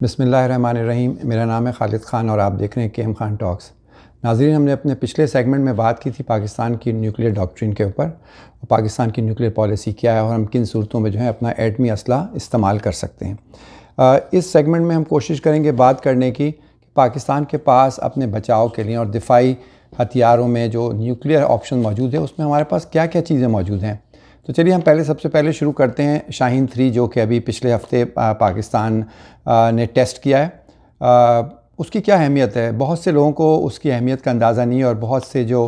बिस्मिल्लाहिर्रहमानिर्रहीम। मेरा नाम है खालिद ख़ान और आप देख रहे हैं केएम खान टॉक्स। नाज़रीन, हमने अपने पिछले सेगमेंट में बात की थी पाकिस्तान की न्यूक्लियर डॉक्ट्रिन के ऊपर, पाकिस्तान की न्यूक्लियर पॉलिसी क्या है और हम किन सूरतों में जो है अपना एटमी असला इस्तेमाल कर सकते हैं। इस सेगमेंट में हम कोशिश करेंगे बात करने की कि पाकिस्तान के पास अपने बचाव के लिए और दिफाई हथियारों में जो न्यूक्लियर ऑप्शन मौजूद है उसमें हमारे पास क्या क्या चीज़ें मौजूद हैं। तो चलिए हम सबसे पहले शुरू करते हैं शाहीन 3, जो कि अभी पिछले हफ्ते पाकिस्तान ने टेस्ट किया है। उसकी क्या अहमियत है, बहुत से लोगों को उसकी अहमियत का अंदाज़ा नहीं है और बहुत से जो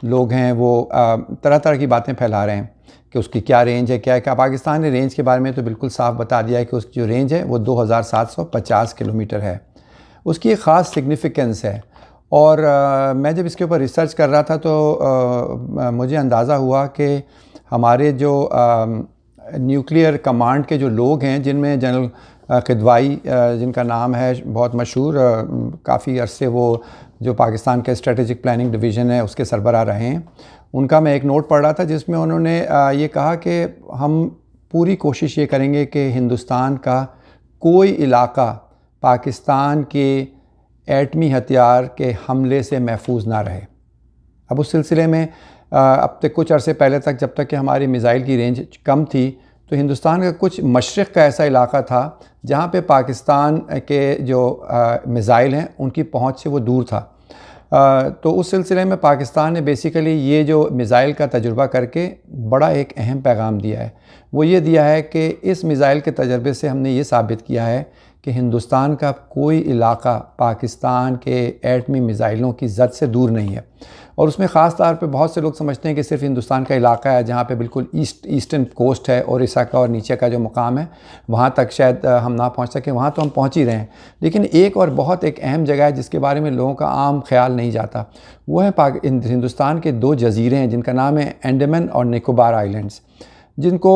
लोग हैं वो तरह तरह की बातें फैला रहे हैं कि उसकी क्या रेंज है, क्या है। क्या पाकिस्तान ने रेंज के बारे में तो बिल्कुल साफ बता दिया है कि उसकी जो रेंज है वो 2750 किलोमीटर है। उसकी एक ख़ास सिग्निफिकेंस है और मैं जब इसके ऊपर रिसर्च कर रहा था तो मुझे अंदाज़ा हुआ कि हमारे जो न्यूक्लियर कमांड के जो लोग हैं, जिनमें जनरल किदवाई जिनका नाम है बहुत मशहूर, काफ़ी अरसे वो जो पाकिस्तान के स्ट्रेटेजिक प्लानिंग डिवीज़न है उसके सरबराह रहे हैं, उनका मैं एक नोट पढ़ रहा था जिसमें उन्होंने ये कहा कि हम पूरी कोशिश ये करेंगे कि हिंदुस्तान का कोई इलाका पाकिस्तान के एटमी हथियार के हमले से महफूज ना रहे। अब उस सिलसिले में अब तक कुछ अरसे पहले तक, जब तक कि हमारी मिज़ाइल की रेंज कम थी, तो हिंदुस्तान का कुछ मशरिक़ का ऐसा इलाका था जहाँ पे पाकिस्तान के जो मिज़ाइल हैं उनकी पहुँच से वो दूर था। तो उस सिलसिले में पाकिस्तान ने बेसिकली ये जो मिज़ाइल का तजुर्बा करके बड़ा एक अहम पैगाम दिया है। वो ये दिया है कि इस मिज़ाइल के तजर्बे से हमने ये साबित किया है कि हिंदुस्तान का कोई इलाका पाकिस्तान के एटमी मिज़ाइलों की जद से दूर नहीं है। और उसमें ख़ास तौर पे बहुत से लोग समझते हैं कि सिर्फ हिंदुस्तान का इलाका है जहाँ पे बिल्कुल ईस्टर्न कोस्ट है, ओडिशा का और नीचे का जो मुकाम है वहाँ तक शायद हम ना पहुँच सकें। वहाँ तो हम पहुँच ही रहे हैं, लेकिन एक और बहुत एक अहम जगह है जिसके बारे में लोगों का आम ख्याल नहीं जाता। वो है हिंदुस्तान के 2 जजीरे हैं जिनका नाम है अंडमान और निकोबार आइलैंड्स, जिनको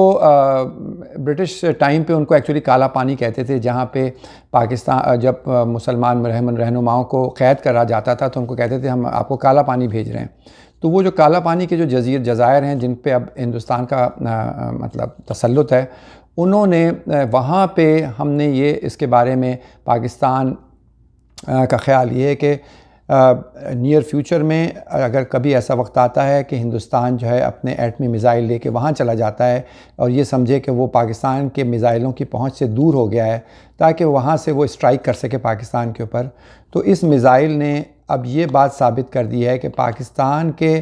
ब्रिटिश टाइम पे उनको एक्चुअली काला पानी कहते थे। जहाँ पे पाकिस्तान जब मुसलमान रहनुमाओं को क़ैद करा जाता था तो उनको कहते थे हम आपको काला पानी भेज रहे हैं। तो वो जो काला पानी के जो जज़ायर हैं जिन पे अब हिंदुस्तान का मतलब तसल्लुत है, उन्होंने वहाँ पे हमने ये इसके बारे में पाकिस्तान का ख़्याल ये है कि नियर फ्यूचर में अगर कभी ऐसा वक्त आता है कि हिंदुस्तान जो है अपने एटमी मिज़ाइल लेके वहाँ चला जाता है और ये समझे कि वो पाकिस्तान के मिज़ाइलों की पहुँच से दूर हो गया है ताकि वहाँ से वो स्ट्राइक कर सके पाकिस्तान के ऊपर, तो इस मिज़ाइल ने अब ये बात साबित कर दी है कि पाकिस्तान के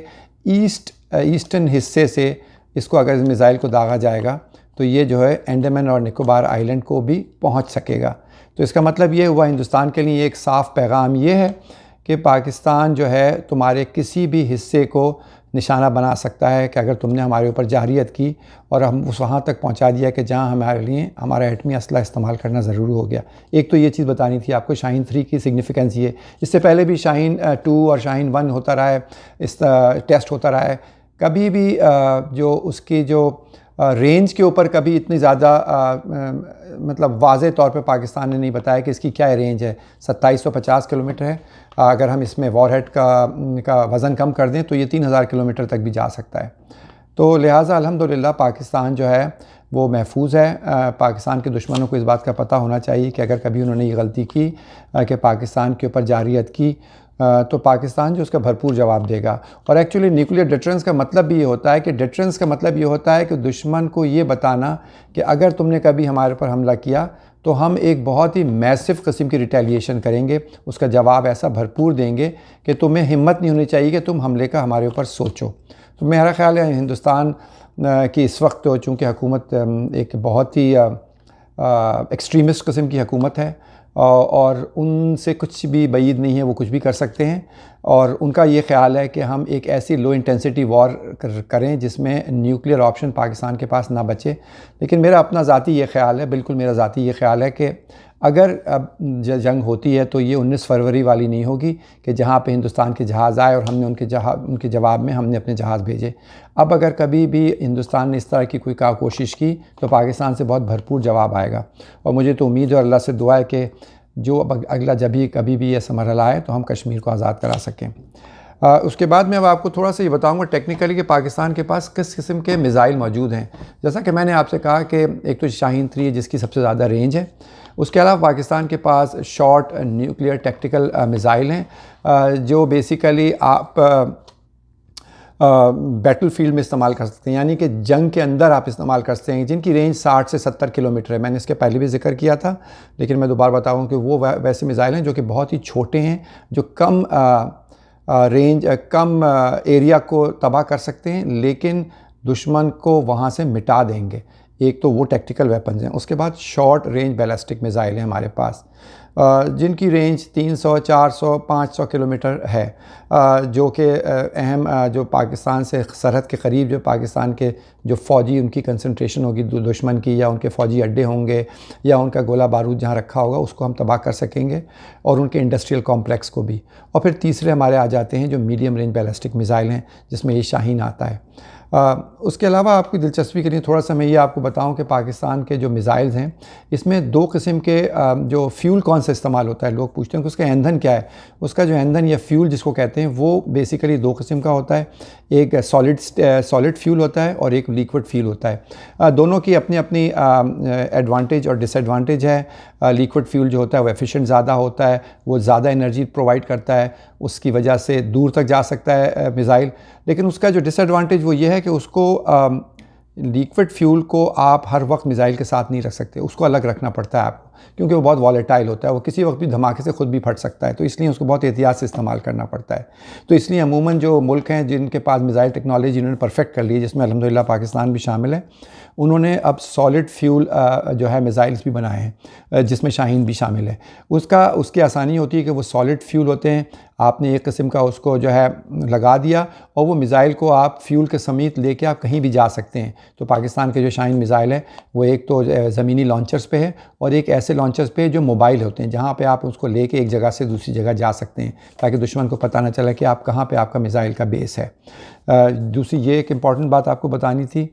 ईस्टर्न हिस्से से इसको अगर इस मिज़ाइल को दागा जाएगा तो ये जो है अंडमान और निकोबार आइलैंड को भी पहुँच सकेगा। तो इसका मतलब ये हुआ हिंदुस्तान के लिए एक साफ़ पैगाम ये है कि पाकिस्तान जो है तुम्हारे किसी भी हिस्से को निशाना बना सकता है कि अगर तुमने हमारे ऊपर जारियत की और हम उस वहाँ तक पहुँचा दिया कि जहाँ हमारे लिए हमारा एटमी असला इस्तेमाल करना ज़रूरी हो गया। एक तो ये चीज़ बतानी थी आपको शाहीन 3 की सिग्निफिकेंस ये। इससे पहले भी शाहीन 2 और शाहीन 1 होता रहा है, इस टेस्ट होता रहा है। कभी भी जो उसकी जो रेंज के ऊपर कभी इतनी ज़्यादा मतलब वाज़े तौर पे पाकिस्तान ने नहीं बताया कि इसकी क्या रेंज है। 2750 किलोमीटर है। अगर हम इसमें वॉरहेड का वज़न कम कर दें तो ये 3000 किलोमीटर तक भी जा सकता है। तो लिहाजा अल्हम्दुलिल्लाह पाकिस्तान जो है वो महफूज है। पाकिस्तान के दुश्मनों को इस बात का पता होना चाहिए कि अगर कभी उन्होंने ये गलती की कि पाकिस्तान के ऊपर जारियत की तो पाकिस्तान जो उसका भरपूर जवाब देगा। और एक्चुअली न्यूक्लियर डिटरेंस का मतलब भी ये होता है कि डिटरेंस का मतलब ये होता है कि दुश्मन को ये बताना कि अगर तुमने कभी हमारे ऊपर हमला किया तो हम एक बहुत ही मैसिव किस्म की रिटेलिएशन करेंगे, उसका जवाब ऐसा भरपूर देंगे कि तुम्हें हिम्मत नहीं होनी चाहिए कि तुम हमले का हमारे ऊपर सोचो। तो मेरा ख़्याल है हिंदुस्तान की इस वक्त चूँकि हुकूमत एक बहुत ही एक्सट्रीमिस्ट किस्म की हुकूमत है और उनसे कुछ भी बईद नहीं है, वो कुछ भी कर सकते हैं। और उनका ये ख़्याल है कि हम एक ऐसी लो इंटेंसिटी वॉर करें जिसमें न्यूक्लियर ऑप्शन पाकिस्तान के पास ना बचे। लेकिन मेरा अपना ज़ाती ये ख़्याल है, बिल्कुल मेरा ज़ाती ये ख़्याल है कि अगर अब जंग होती है तो ये 19 फरवरी वाली नहीं होगी कि जहाँ पे हिंदुस्तान के जहाज़ आए और हमने उनके जवाब में हमने अपने जहाज़ भेजे। अब अगर कभी भी हिंदुस्तान ने इस तरह की कोई कोशिश की तो पाकिस्तान से बहुत भरपूर जवाब आएगा। और मुझे तो उम्मीद है और अल्लाह से दुआ है कि जो अगला जब भी कभी भी ये मरहला आए तो हम कश्मीर को आज़ाद करा सकें। उसके बाद मैं अब आपको थोड़ा सा ये बताऊंगा टेक्निकली कि पाकिस्तान के पास किस किस्म के मिज़ाइल मौजूद हैं। जैसा कि मैंने आपसे कहा कि एक तो शाहीन 3 है जिसकी सबसे ज़्यादा रेंज है, उसके अलावा पाकिस्तान के पास शॉर्ट न्यूक्लियर टैक्टिकल मिसाइल हैं जो बेसिकली आप बैटल फील्ड में इस्तेमाल कर सकते हैं, यानी कि जंग के अंदर आप इस्तेमाल कर सकते हैं, जिनकी रेंज 60 से 70 किलोमीटर है। मैंने इसके पहले भी जिक्र किया था, लेकिन मैं दोबारा बताऊँ कि वो वैसे मिसाइल हैं जो कि बहुत ही छोटे हैं, जो कम कम एरिया को तबाह कर सकते हैं, लेकिन दुश्मन को वहाँ से मिटा देंगे। एक तो वो टैक्टिकल वेपन्स हैं। उसके बाद शॉर्ट रेंज बैलिस्टिक मिसाइल हैं हमारे पास, जिनकी रेंज 300, 400, 500 किलोमीटर है, जो कि अहम जो पाकिस्तान से सरहद के करीब जो पाकिस्तान के जो फ़ौजी उनकी कंसंट्रेशन होगी दुश्मन की, या उनके फ़ौजी अड्डे होंगे, या उनका गोला बारूद जहाँ रखा होगा, उसको हम तबाह कर सकेंगे, और उनके इंडस्ट्रियल कॉम्प्लेक्स को भी। और फिर तीसरे हमारे आ जाते हैं जो मीडियम रेंज बैलिस्टिक मिसाइल हैं, जिसमें ये शाहीन आता है। उसके अलावा आपकी दिलचस्पी के लिए थोड़ा सा मैं ये आपको बताऊं कि पाकिस्तान के जो मिसाइल्स हैं, इसमें दो किस्म के जो फ्यूल कौन सा इस्तेमाल होता है। लोग पूछते हैं कि उसका ईंधन क्या है। उसका जो ईंधन या फ्यूल जिसको कहते हैं, वो बेसिकली दो किस्म का होता है। एक सॉलिड फ्यूल होता है और एक लिक्विड फ्यूल होता है। दोनों की अपनी अपनी एडवांटेज और डिसएडवांटेज है। लिक्विड फ्यूल जो होता है वो एफिशिएंट ज़्यादा होता है, वो ज़्यादा एनर्जी प्रोवाइड करता है, उसकी वजह से दूर तक जा सकता है मिसाइल। लेकिन उसका जो डिसएडवांटेज वो ये है कि उसको लिक्विड फ्यूल को आप हर वक्त मिसाइल के साथ नहीं रख सकते, उसको अलग रखना पड़ता है आपको, क्योंकि वो बहुत वॉलेटाइल होता है, वो किसी वक्त भी धमाके से खुद भी फट सकता है, तो इसलिए उसको बहुत एहतियात से इस्तेमाल करना पड़ता है। तो इसलिए अमूमन जो मुल्क हैं जिनके पास मिसाइल टेक्नोलॉजी जिन्होंने परफेक्ट कर ली है, जिसमें अल्हम्दुलिल्लाह पाकिस्तान भी शामिल है, उन्होंने अब सॉलिड फ्यूल जो है मिसाइल्स भी बनाए हैं, जिसमें शाहीन भी शामिल है। उसकी आसानी होती है कि वो सॉलिड फ्यूल होते हैं, आपने एक किस्म का उसको जो है लगा दिया, और वो मिसाइल को आप फ्यूल के समेत लेके आप कहीं भी जा सकते हैं। तो पाकिस्तान के जो शाहीन मिसाइल है वो एक तो ज़मीनी लॉन्चर्स पे है, और एक ऐसे लॉन्चर्स पे जो मोबाइल होते हैं, जहाँ पे आप उसको लेके एक जगह से दूसरी जगह जा सकते हैं, ताकि दुश्मन को पता ना चले कि आप कहाँ पे आपका मिसाइल का बेस है। दूसरी ये एक इम्पॉर्टेंट बात आपको बतानी थी।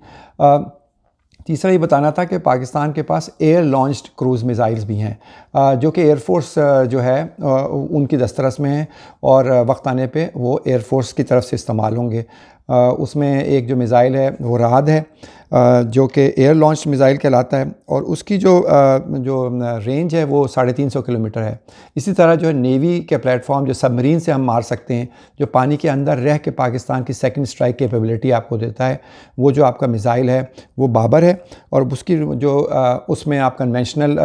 तीसरा ये बताना था कि पाकिस्तान के पास एयर लॉन्च्ड क्रूज़ मिसाइल्स भी हैं, जो कि एयरफोर्स जो है उनकी दस्तरस में है, और वक्त आने पे वो एयरफोर्स की तरफ से इस्तेमाल होंगे। उसमें एक जो मिसाइल है वो राहत है, जो कि एयर लॉन्च मिसाइल कहलाता है, और उसकी जो रेंज है वो 350 किलोमीटर है। इसी तरह जो है नेवी के प्लेटफॉर्म जो सबमरीन से हम मार सकते हैं, जो पानी के अंदर रह के पाकिस्तान की सेकंड स्ट्राइक कैपेबिलिटी आपको देता है, वो जो आपका मिसाइल है वो बाबर है, और उसकी जो उसमें आप कन्वेंशनल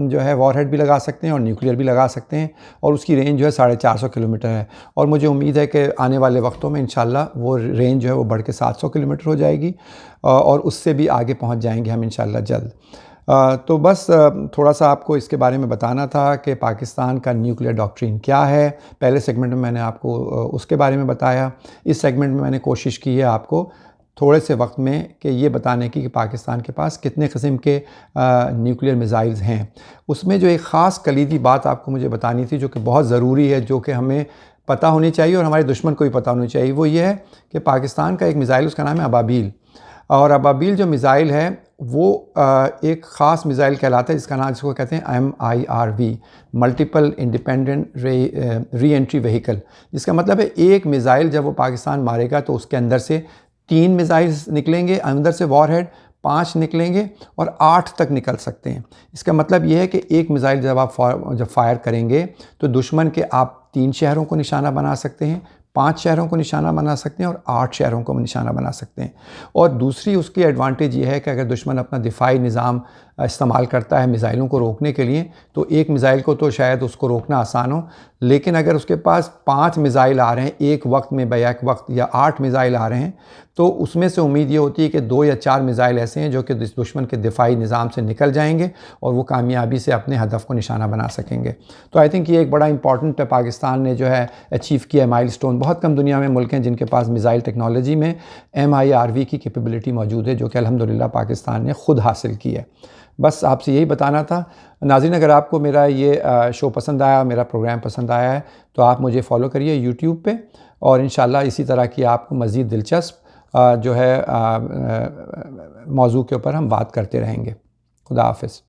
जो है वॉरहेड भी लगा सकते हैं और न्यूक्लियर भी लगा सकते हैं, और उसकी रेंज जो है 450 किलोमीटर है। और मुझे उम्मीद है कि आने वाले वक्तों में इंशाल्लाह वो रेंज जो है वो बढ़ के 700 किलोमीटर हो जाएगी, और उससे भी आगे पहुंच जाएंगे हम इंशाल्लाह जल्द। तो बस थोड़ा सा आपको इसके बारे में बताना था कि पाकिस्तान का न्यूक्लियर डॉक्ट्रिन क्या है। पहले सेगमेंट में मैंने आपको उसके बारे में बताया। इस सेगमेंट में मैंने कोशिश की है आपको थोड़े से वक्त में कि ये बताने की कि पाकिस्तान के पास कितने किस्म के न्यूक्लियर मिसाइल्स हैं। उसमें जो एक ख़ास कलीदी बात आपको मुझे बतानी थी, जो कि बहुत ज़रूरी है, जो कि हमें पता होनी चाहिए और हमारे दुश्मन को भी पता होनी चाहिए, वो ये है कि पाकिस्तान का एक मिसाइल, उसका नाम है अबाबील। और अबाबील जो मिसाइल है वो एक ख़ास मिसाइल कहलाता है, जिसको कहते हैं MIRV, multiple independent re entry vehicle. जिसका मतलब है एक मिसाइल जब वो पाकिस्तान मारेगा तो उसके अंदर से 3 मिसाइल्स निकलेंगे, अंदर से वॉरहेड 5 निकलेंगे, और 8 तक निकल सकते हैं। इसका मतलब ये है कि एक मिसाइल जब आप फायर करेंगे तो दुश्मन के आप 3 शहरों को निशाना बना सकते हैं, 5 शहरों को निशाना बना सकते हैं, और 8 शहरों को निशाना बना सकते हैं। और दूसरी उसकी एडवांटेज ये है कि अगर दुश्मन अपना दिफाई निज़ाम इस्तेमाल करता है मिसाइलों को रोकने के लिए, तो एक मिसाइल को तो शायद उसको रोकना आसान हो, लेकिन अगर उसके पास 5 मिसाइल आ रहे हैं एक वक्त में बैक वक्त, या 8 मिसाइल आ रहे हैं, तो उसमें से उम्मीद ये होती है कि 2 या 4 मिसाइल ऐसे हैं जो कि दुश्मन के दिफाई निज़ाम से निकल जाएंगे और वो कामयाबी से अपने हदफ को निशाना बना सकेंगे। तो आई थिंक ये एक बड़ा इंपॉर्टेंट पाकिस्तान ने जो है अचीव किया माइलस्टोन। बहुत कम दुनिया में मुल्क हैं जिनके पास मिसाइल टेक्नोलॉजी में MIRV की कैपेबिलिटी मौजूद है, जो कि अल्हम्दुलिल्लाह पाकिस्तान ने ख़ुद हासिल की है। बस आपसे यही बताना था। नाज़रीन, अगर आपको मेरा ये शो पसंद आया, मेरा प्रोग्राम पसंद आया है, तो आप मुझे फ़ॉलो करिए यूट्यूब पे, और इंशाल्लाह इसी तरह की आपको मज़ीद दिलचस्प जो है मौजू के ऊपर हम बात करते रहेंगे। खुदा हाफ़िज़।